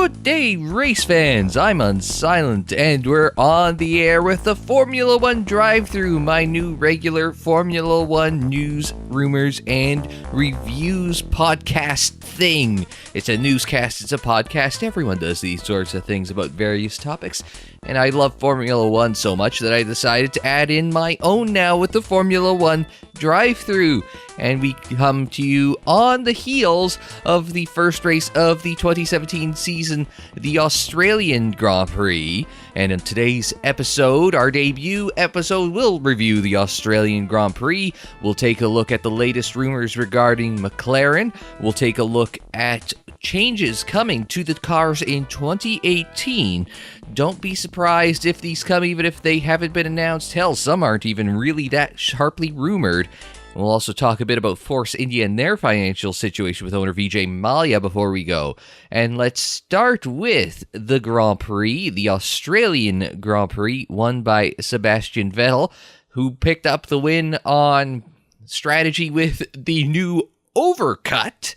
Good day, race fans. I'm Unsilent, and we're on the air with the Formula One drive-thru, my new regular Formula One news, rumors, and reviews podcast thing. It's a newscast, it's a podcast. Everyone does these sorts of things about various topics, and I love Formula One so much that I decided to add in my own now with the Formula One drive-thru. And we come to you on the heels of the first race of the 2017 season, the Australian Grand Prix. And in today's episode, our debut episode, we'll review the Australian Grand Prix. We'll take a look at the latest rumors regarding McLaren. We'll take a look at changes coming to the cars in 2018. Don't be surprised if these come even if they haven't been announced. Hell, some aren't even really that sharply rumored. We'll also talk a bit about Force India and their financial situation with owner Vijay Mallya before we go. And let's start with the Grand Prix, the Australian Grand Prix, won by Sebastian Vettel, who picked up the win on strategy with the new overcut.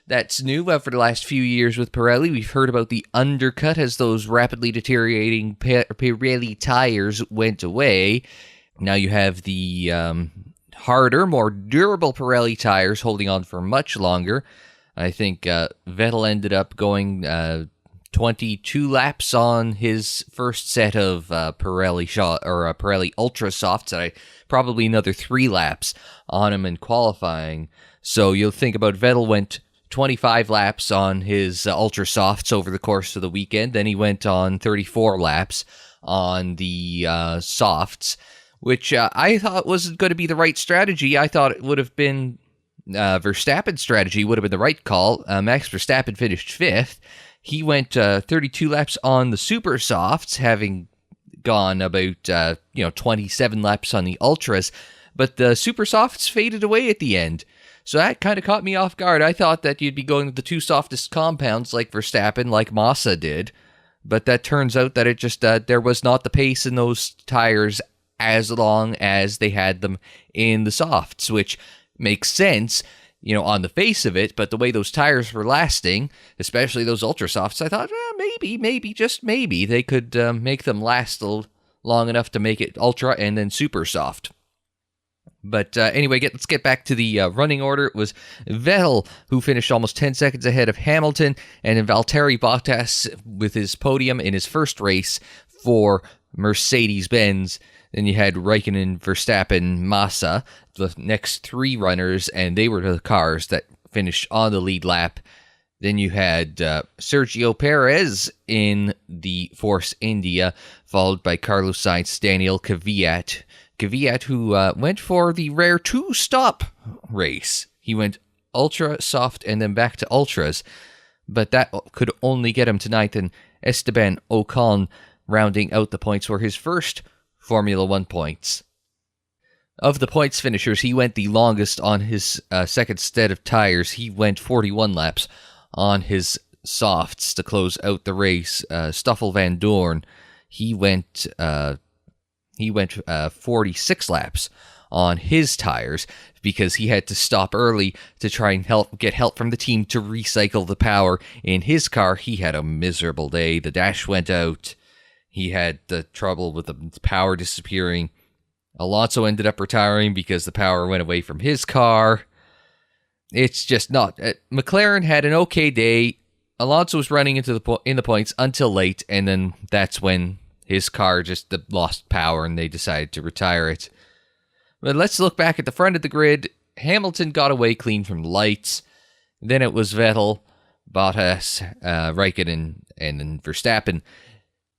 That's new for the last few years with Pirelli. We've heard about the undercut as those rapidly deteriorating Pirelli tyres went away. Now you have the harder, more durable Pirelli tires holding on for much longer. I think Vettel ended up going 22 laps on his first set of Pirelli Ultra Softs, and probably another 3 laps on him in qualifying. So you'll think about Vettel went 25 laps on his Ultra Softs over the course of the weekend. Then he went on 34 laps on the Softs, which I thought wasn't going to be the right strategy. I thought it would have been Verstappen's strategy would have been the right call. Max Verstappen finished 5th. He went 32 laps on the Super Softs, having gone about 27 laps on the Ultras, but the Super Softs faded away at the end. So that kind of caught me off guard. I thought that you'd be going with the 2 softest compounds like Verstappen, like Massa did, but that turns out that it just there was not the pace in those tires as long as they had them in the softs, which makes sense, on the face of it, but the way those tires were lasting, especially those Ultra Softs, I thought, maybe, just maybe, they could make them last long enough to make it Ultra and then Super Soft. But anyway, let's get back to the running order. It was Vettel who finished almost 10 seconds ahead of Hamilton, and then Valtteri Bottas with his podium in his first race for Mercedes-Benz. Then you had Raikkonen, Verstappen, Massa, the next 3 runners, and they were the cars that finished on the lead lap. Then you had Sergio Perez in the Force India, followed by Carlos Sainz, Daniel Kvyat. Kvyat, who went for the rare 2-stop race. He went Ultra, Soft, and then back to Ultras, but that could only get him tonight. And Esteban Ocon rounding out the points for his first Formula One points. Of the points finishers, he went the longest on his second set of tires. He went 41 laps on his softs to close out the race. Stoffel van Dorn, he went 46 laps on his tires because he had to stop early to try and get help from the team to recycle the power in his car. He had a miserable day. The dash went out. He had the trouble with the power disappearing. Alonso ended up retiring because the power went away from his car. It's just not. McLaren had an okay day. Alonso was running in the points until late, and then that's when his car just lost power and they decided to retire it. But let's look back at the front of the grid. Hamilton got away clean from the lights. Then it was Vettel, Bottas, Raikkonen, and then Verstappen.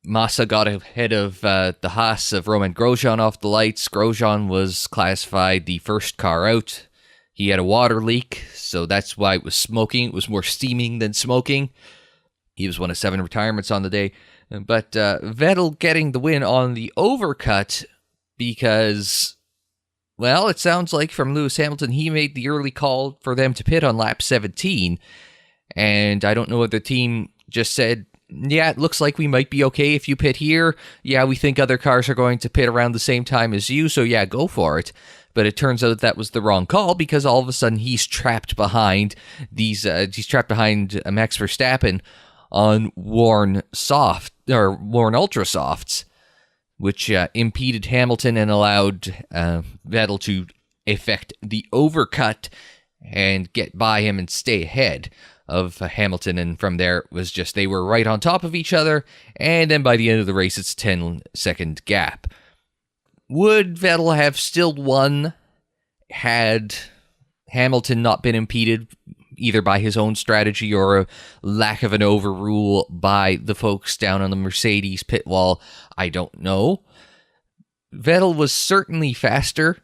Massa got ahead of the Haas of Romain Grosjean off the lights. Grosjean was classified the first car out. He had a water leak, so that's why it was smoking. It was more steaming than smoking. He was one of 7 retirements on the day. But Vettel getting the win on the overcut because, well, it sounds like from Lewis Hamilton, he made the early call for them to pit on lap 17. And I don't know if the team just said, yeah, it looks like we might be okay if you pit here. Yeah, we think other cars are going to pit around the same time as you, so yeah, go for it. But it turns out that was the wrong call because all of a sudden he's trapped behind Max Verstappen on worn ultra softs, which impeded Hamilton and allowed Vettel to effect the overcut and get by him and stay ahead of Hamilton. And from there, it was just they were right on top of each other. And then by the end of the race, it's a 10-second gap. Would Vettel have still won had Hamilton not been impeded either by his own strategy or a lack of an overrule by the folks down on the Mercedes pit wall? I don't know. Vettel was certainly faster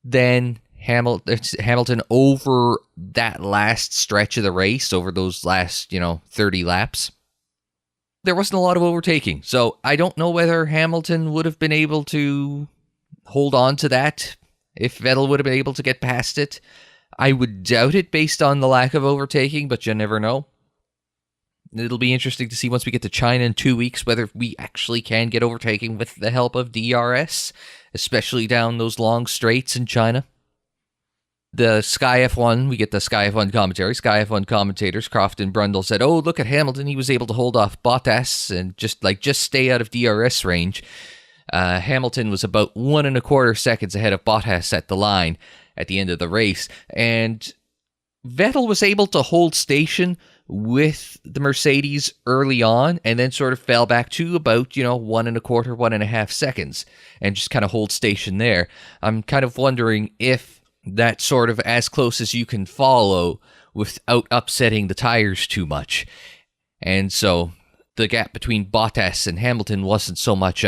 than Hamilton over that last stretch of the race, over those last, 30 laps. There wasn't a lot of overtaking, so I don't know whether Hamilton would have been able to hold on to that if Vettel would have been able to get past it. I would doubt it based on the lack of overtaking, but you never know. It'll be interesting to see once we get to China in 2 weeks whether we actually can get overtaking with the help of DRS, especially down those long straights in China. The Sky F1, we get the Sky F1 commentary. Sky F1 commentators, Croft and Brundle, said, "Oh, look at Hamilton. He was able to hold off Bottas and just stay out of DRS range." Hamilton was about 1.25 seconds ahead of Bottas at the line at the end of the race. And Vettel was able to hold station with the Mercedes early on and then sort of fell back to about, 1.25, 1.5 seconds and just kind of hold station there. I'm kind of wondering if that's sort of as close as you can follow without upsetting the tires too much. And so the gap between Bottas and Hamilton wasn't so much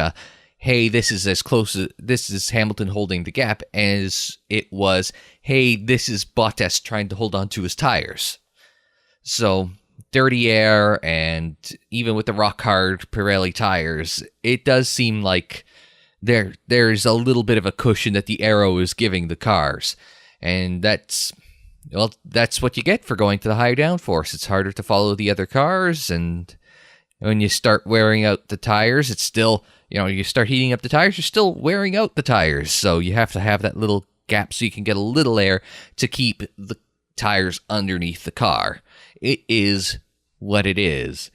hey, this is Hamilton holding the gap, as it was, hey, this is Bottas trying to hold on to his tires. So, dirty air, and even with the rock-hard Pirelli tires, it does seem like there's a little bit of a cushion that the aero is giving the cars. And that's what you get for going to the higher downforce. It's harder to follow the other cars, and when you start wearing out the tires, it's still... you start heating up the tires, you're still wearing out the tires. So you have to have that little gap so you can get a little air to keep the tires underneath the car. It is what it is.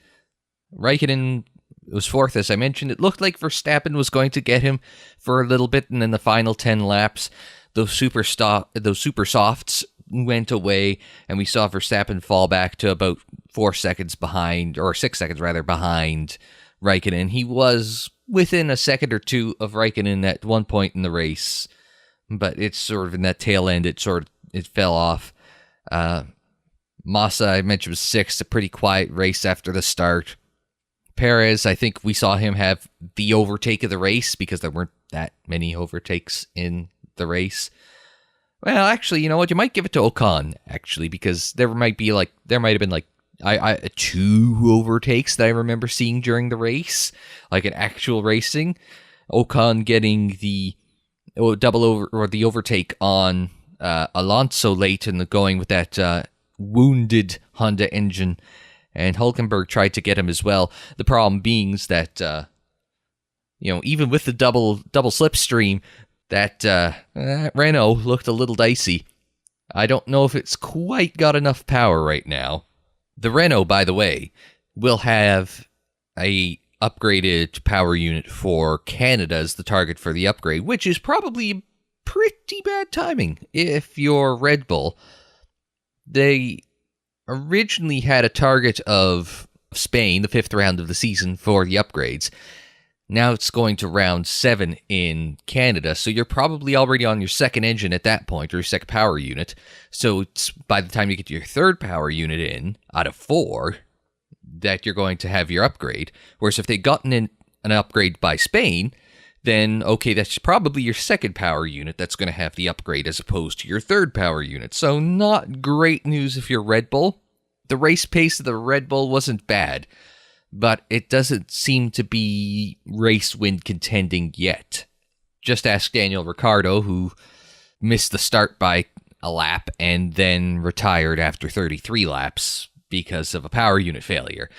Raikkonen was fourth, as I mentioned. It looked like Verstappen was going to get him for a little bit, and then the final 10 laps, those super softs went away, and we saw Verstappen fall back to about 4 seconds behind, or 6 seconds rather, behind Raikkonen. He was within a second or two of Raikkonen at one point in the race, but it's sort of in that tail end, it fell off. Massa, I mentioned, was sixth, a pretty quiet race after the start. Perez, I think we saw him have the overtake of the race because there weren't that many overtakes in the race. Well, actually, you know what? You might give it to Ocon, actually, because there might have been two overtakes that I remember seeing during the race, like an actual racing. Ocon getting the double over or the overtake on Alonso late in the going with that wounded Honda engine, and Hülkenberg tried to get him as well. The problem being is that even with the double slipstream, that Renault looked a little dicey. I don't know if it's quite got enough power right now. The Renault, by the way, will have a upgraded power unit for Canada as the target for the upgrade, which is probably pretty bad timing if you're Red Bull. They originally had a target of Spain, the 5th round of the season, for the upgrades. Now it's going to round 7 in Canada, so you're probably already on your second engine at that point, or your second power unit. So it's by the time you get your third power unit in, out of 4, that you're going to have your upgrade. Whereas if they'd gotten in an upgrade by Spain, then, okay, that's probably your second power unit that's going to have the upgrade as opposed to your third power unit. So not great news if you're Red Bull. The race pace of the Red Bull wasn't bad, but it doesn't seem to be race win contending yet. Just ask Daniel Ricciardo, who missed the start by a lap and then retired after 33 laps because of a power unit failure.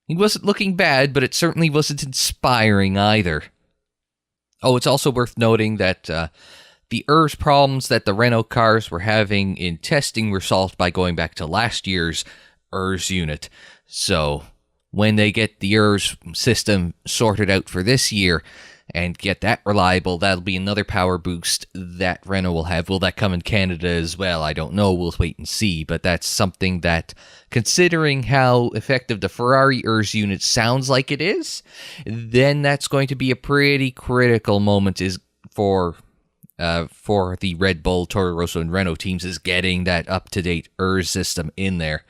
He wasn't looking bad, but it certainly wasn't inspiring either. Oh, it's also worth noting that the ERS problems that the Renault cars were having in testing were solved by going back to last year's ERS unit. So when they get the ERS system sorted out for this year and get that reliable, that'll be another power boost that Renault will have. Will that come in Canada as well? I don't know. We'll wait and see. But that's something that, considering how effective the Ferrari ERS unit sounds like it is, then that's going to be a pretty critical moment for the Red Bull, Toro Rosso, and Renault teams, is getting that up-to-date ERS system in there.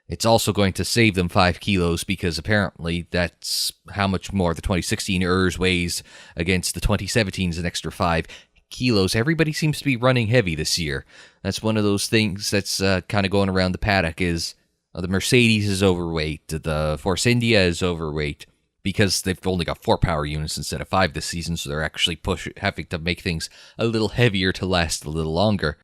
It's also going to save them 5 kilos because apparently that's how much more the 2016 ERS weighs against the 2017's an extra 5 kilos. Everybody seems to be running heavy this year. That's one of those things that's kind of going around the paddock is the Mercedes is overweight, the Force India is overweight because they've only got 4 power units instead of 5 this season, so they're actually having to make things a little heavier to last a little longer.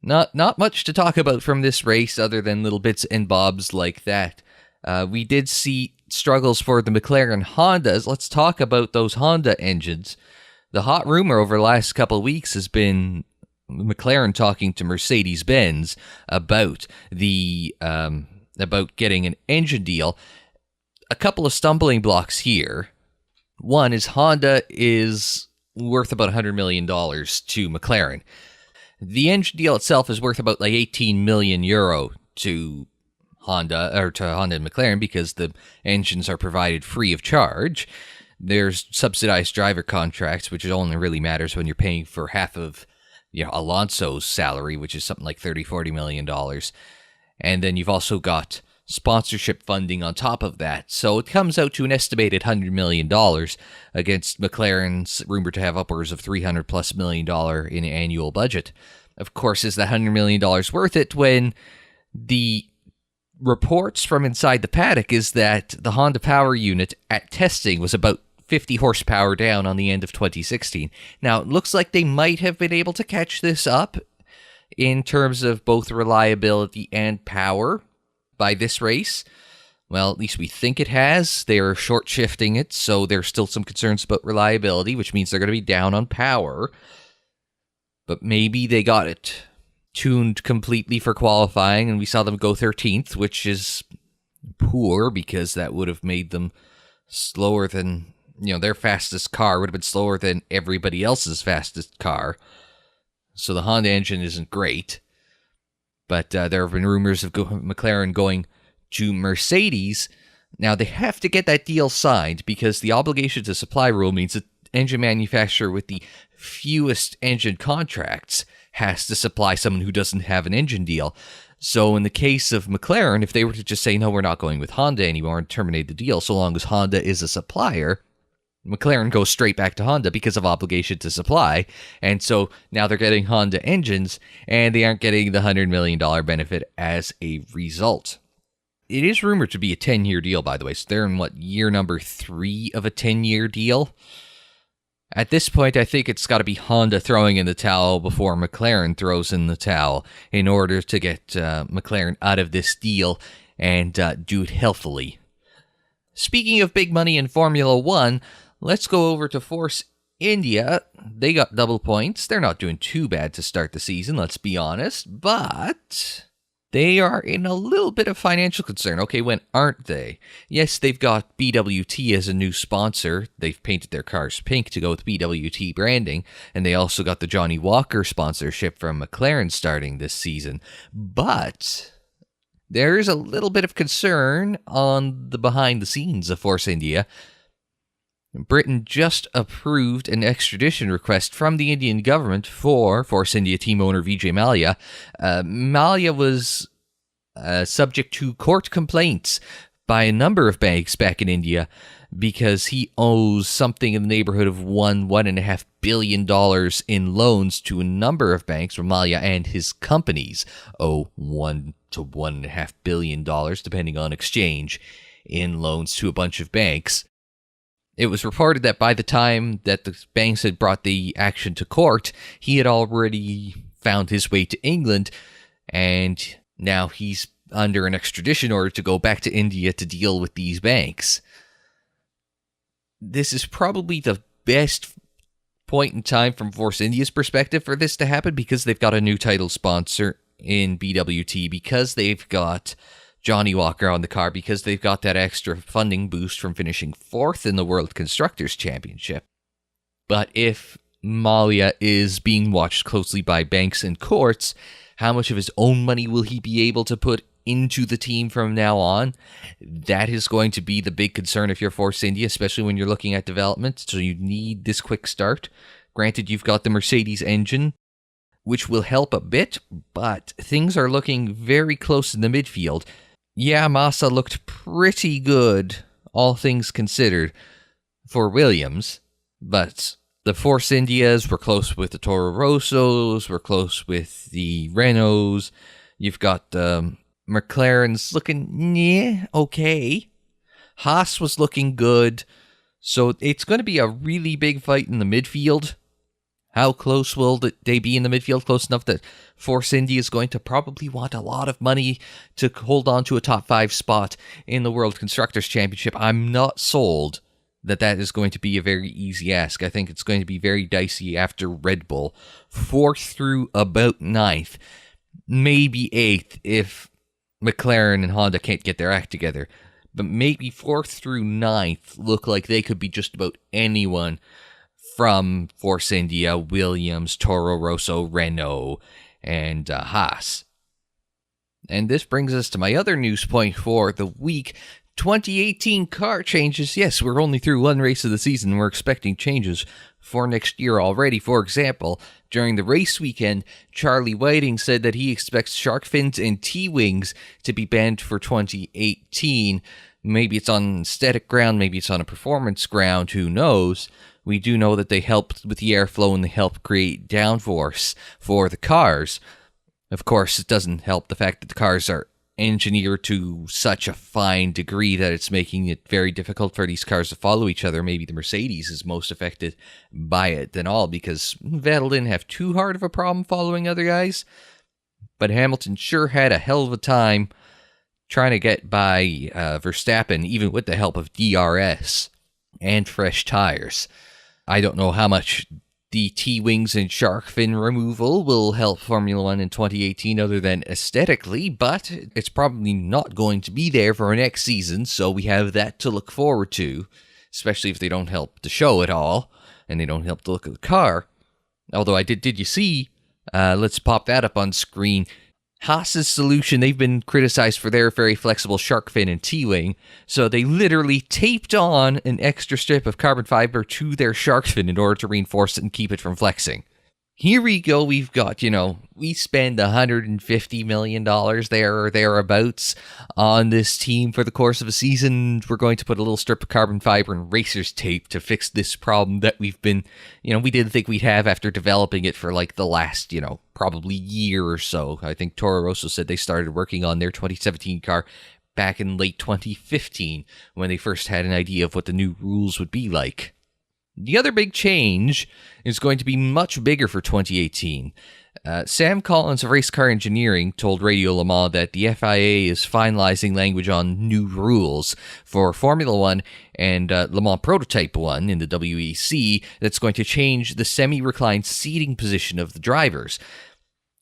Not much to talk about from this race other than little bits and bobs like that. We did see struggles for the McLaren Hondas. Let's talk about those Honda engines. The hot rumor over the last couple of weeks has been McLaren talking to Mercedes-Benz about about getting an engine deal. A couple of stumbling blocks here. One is Honda is worth about $100 million to McLaren. The engine deal itself is worth about like 18 million euro to Honda and McLaren because the engines are provided free of charge. There's subsidized driver contracts, which only really matters when you're paying for half of Alonso's salary, which is something like $30-40 million. And then you've also got sponsorship funding on top of that. So it comes out to an estimated $100 million against McLaren's rumored to have upwards of $300+ million in annual budget. Of course, is that $100 million worth it when the reports from inside the paddock is that the Honda power unit at testing was about 50 horsepower down on the end of 2016. Now, it looks like they might have been able to catch this up in terms of both reliability and power by this race. Well, at least we think it has. They're short shifting it, so there's still some concerns about reliability, which means they're going to be down on power. But maybe they got it tuned completely for qualifying, and we saw them go 13th, which is poor because that would have made them slower than, their fastest car would have been slower than everybody else's fastest car. So the Honda engine isn't great. But there have been rumors of McLaren going to Mercedes. Now, they have to get that deal signed because the obligation to supply rule means that engine manufacturer with the fewest engine contracts has to supply someone who doesn't have an engine deal. So in the case of McLaren, if they were to just say, no, we're not going with Honda anymore and terminate the deal, so long as Honda is a supplier, McLaren goes straight back to Honda because of obligation to supply, and so now they're getting Honda engines, and they aren't getting the $100 million benefit as a result. It is rumored to be a 10-year deal, by the way, so they're in, year number 3 of a 10-year deal? At this point, I think it's got to be Honda throwing in the towel before McLaren throws in the towel in order to get McLaren out of this deal and do it healthily. Speaking of big money in Formula 1, let's go over to Force India. They got double points. They're not doing too bad to start the season, let's be honest, but they are in a little bit of financial concern. Okay, when aren't they? Yes, they've got BWT as a new sponsor. They've painted their cars pink to go with BWT branding, and they also got the Johnny Walker sponsorship from McLaren starting this season. But there is a little bit of concern on the behind the scenes of Force India. Britain just approved an extradition request from the Indian government for Force India team owner Vijay Mallya. Mallya was subject to court complaints by a number of banks back in India because he owes something in the neighborhood of $1.5 billion in loans to a number of banks, where Mallya and his companies owe $1 to $1.5 billion, depending on exchange, in loans to a bunch of banks. It was reported that by the time that the banks had brought the action to court, he had already found his way to England, and now he's under an extradition order to go back to India to deal with these banks. This is probably the best point in time from Force India's perspective for this to happen, because they've got a new title sponsor in BWT, because they've got Johnny Walker on the car because they've got that extra funding boost from finishing 4th in the World Constructors' Championship. But if Mallya is being watched closely by banks and courts, how much of his own money will he be able to put into the team from now on? That is going to be the big concern if you're Force India, especially when you're looking at development. So you need this quick start. Granted, you've got the Mercedes engine, which will help a bit, but things are looking very close in the midfield. Yeah, Massa looked pretty good, all things considered, for Williams, but the Force Indias were close with the Toro Rossos, were close with the Renaults. You've got McLaren's looking, okay. Haas was looking good. So it's going to be a really big fight in the midfield. How close will they be in the midfield? Close enough that Force India is going to probably want a lot of money to hold on to a top 5 spot in the World Constructors' Championship. I'm not sold that is going to be a very easy ask. I think it's going to be very dicey after Red Bull. 4th through about 9th. Maybe 8th if McLaren and Honda can't get their act together. But maybe 4th through 9th look like they could be just about anyone from Force India, Williams, Toro Rosso, Renault, and Haas. And this brings us to my other news point for the week. 2018 car changes. Yes, we're only through one race of the season. We're expecting changes for next year already. For example, during the race weekend, Charlie Whiting said that he expects shark fins and T-wings to be banned for 2018. Maybe it's on static ground, maybe it's on a performance ground, who knows? We do know that they help with the airflow and they help create downforce for the cars. Of course, it doesn't help the fact that the cars are engineered to such a fine degree that it's making it very difficult for these cars to follow each other. Maybe the Mercedes is most affected by it than all, because Vettel didn't have too hard of a problem following other guys. But Hamilton sure had a hell of a time trying to get by Verstappen, even with the help of DRS and fresh tires. I don't know how much the T-wings and shark fin removal will help Formula One in 2018 other than aesthetically, but it's probably not going to be there for next season, so we have that to look forward to, especially if they don't help the show at all, and they don't help the look of the car. Although did you see, let's pop that up on screen, Haas's solution, they've been criticized for their very flexible shark fin and T-wing, so they literally taped on an extra strip of carbon fiber to their shark fin in order to reinforce it and keep it from flexing. Here we go, we've got, we spend $150 million there or thereabouts on this team for the course of a season. We're going to put a little strip of carbon fiber and racer's tape to fix this problem that we've been, we didn't think we'd have after developing it for like the last, probably year or so. I think Toro Rosso said they started working on their 2017 car back in late 2015 when they first had an idea of what the new rules would be like. The other big change is going to be much bigger for 2018. Sam Collins of Race Car Engineering told Radio Le Mans that the FIA is finalizing language on new rules for Formula One and Le Mans Prototype 1 in the WEC that's going to change the semi-reclined seating position of the drivers.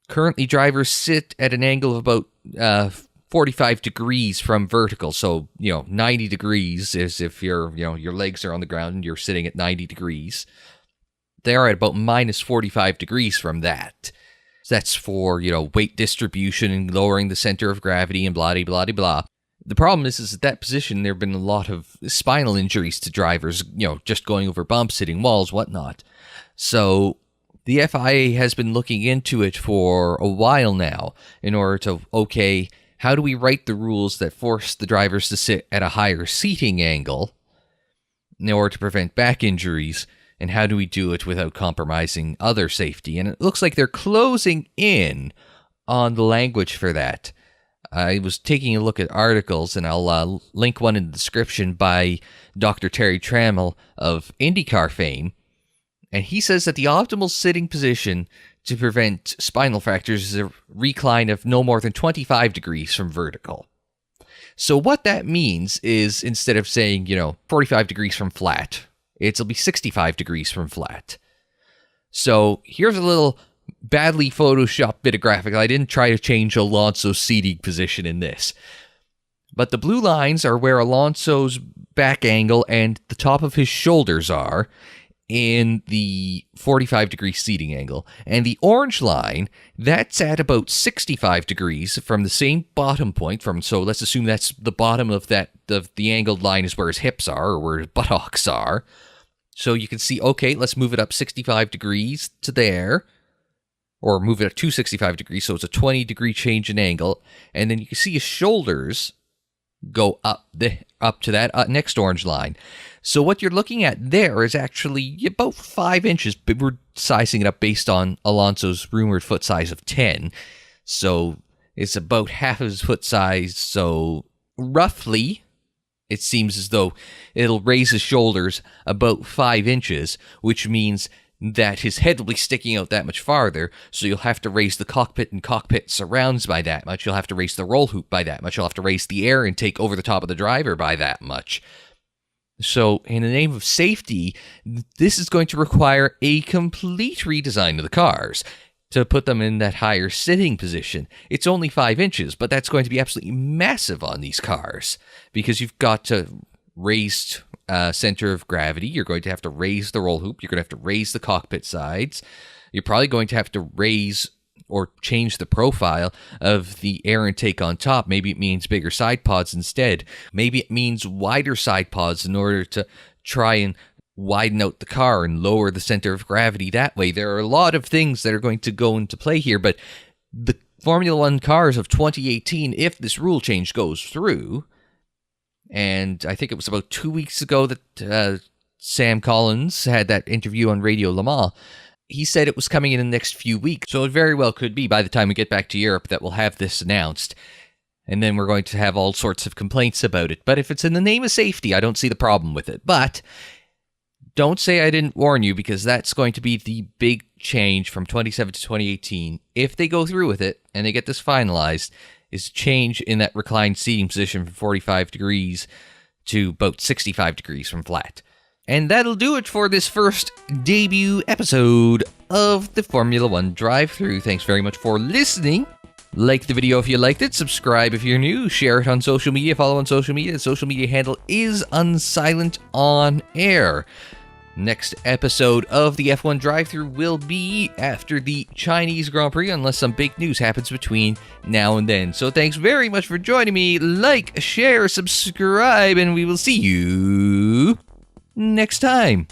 Currently, drivers sit at an angle of about 45 degrees from vertical, so 90 degrees is if your legs are on the ground and you're sitting at 90 degrees. They are at about minus 45 degrees from that. So that's for weight distribution and lowering the center of gravity and blah blah blah. The problem is at that position there have been a lot of spinal injuries to drivers, just going over bumps, hitting walls, whatnot. So the FIA has been looking into it for a while now in order to how do we write the rules that force the drivers to sit at a higher seating angle in order to prevent back injuries, and how do we do it without compromising other safety? And it looks like they're closing in on the language for that. I was taking a look at articles, and I'll link one in the description by Dr. Terry Trammell of IndyCar fame, and he says that the optimal sitting position to prevent spinal fractures is a recline of no more than 25 degrees from vertical. So what that means is instead of saying, 45 degrees from flat, it'll be 65 degrees from flat. So here's a little badly photoshopped bit of graphic. I didn't try to change Alonso's seating position in this. But the blue lines are where Alonso's back angle and the top of his shoulders are in the 45-degree seating angle. And the orange line, that's at about 65 degrees from the same bottom point. So let's assume that's the bottom of the angled line is where his hips are, or where his buttocks are. So you can see, okay, let's move it up 65 degrees to there, or move it up to 65 degrees, so it's a 20-degree change in angle. And then you can see his shoulders go up to that next orange line. So what you're looking at there is actually about 5 inches, but we're sizing it up based on Alonso's rumored foot size of 10. So it's about half of his foot size. So roughly, it seems as though it'll raise his shoulders about 5 inches, which means that his head will be sticking out that much farther, so you'll have to raise the cockpit and cockpit surrounds by that much, you'll have to raise the roll hoop by that much, you'll have to raise the air intake over the top of the driver by that much. So, in the name of safety, this is going to require a complete redesign of the cars to put them in that higher sitting position. It's only 5 inches, but that's going to be absolutely massive on these cars, because you've got to raise center of gravity, you're going to have to raise the roll hoop, you're going to have to raise the cockpit sides, you're probably going to have to raise or change the profile of the air intake on top. Maybe it means bigger side pods instead. Maybe it means wider side pods in order to try and widen out the car and lower the center of gravity that way. There are a lot of things that are going to go into play here, but the Formula One cars of 2018, if this rule change goes through, and I think it was about 2 weeks ago that Sam Collins had that interview on Radio Le Mans. He said it was coming in the next few weeks, so it very well could be by the time we get back to Europe that we'll have this announced. And then we're going to have all sorts of complaints about it. But if it's in the name of safety, I don't see the problem with it. But don't say I didn't warn you, because that's going to be the big change from 2017 to 2018. If they go through with it and they get this finalized, is change in that reclined seating position from 45 degrees to about 65 degrees from flat. And that'll do it for this first debut episode of the Formula One drive-thru. Thanks very much for listening. Like the video if you liked it, subscribe if you're new, share it on social media, follow on social media. The social media handle is Unsilent on Air. Next episode of the F1 drive-thru will be after the Chinese Grand Prix, unless some big news happens between now and then. So thanks very much for joining me. Like, share, subscribe, and we will see you next time.